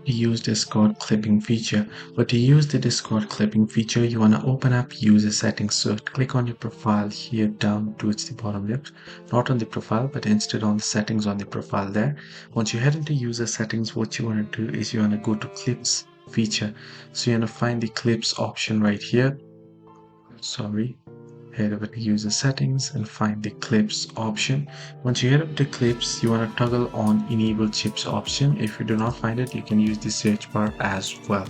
to use Discord clipping feature. But to use the Discord clipping feature, you want to open up user settings. So click on your profile here down towards the bottom left, not on the profile, but instead on the settings on the profile there. Once you head into user settings, what you want to do is you want to go to clips feature. So you want to find the clips option right here. Sorry, head over to user settings and find the clips option. Once you head up to clips, you want to toggle on enable chips option. If you do not find it, you can use the search bar as well.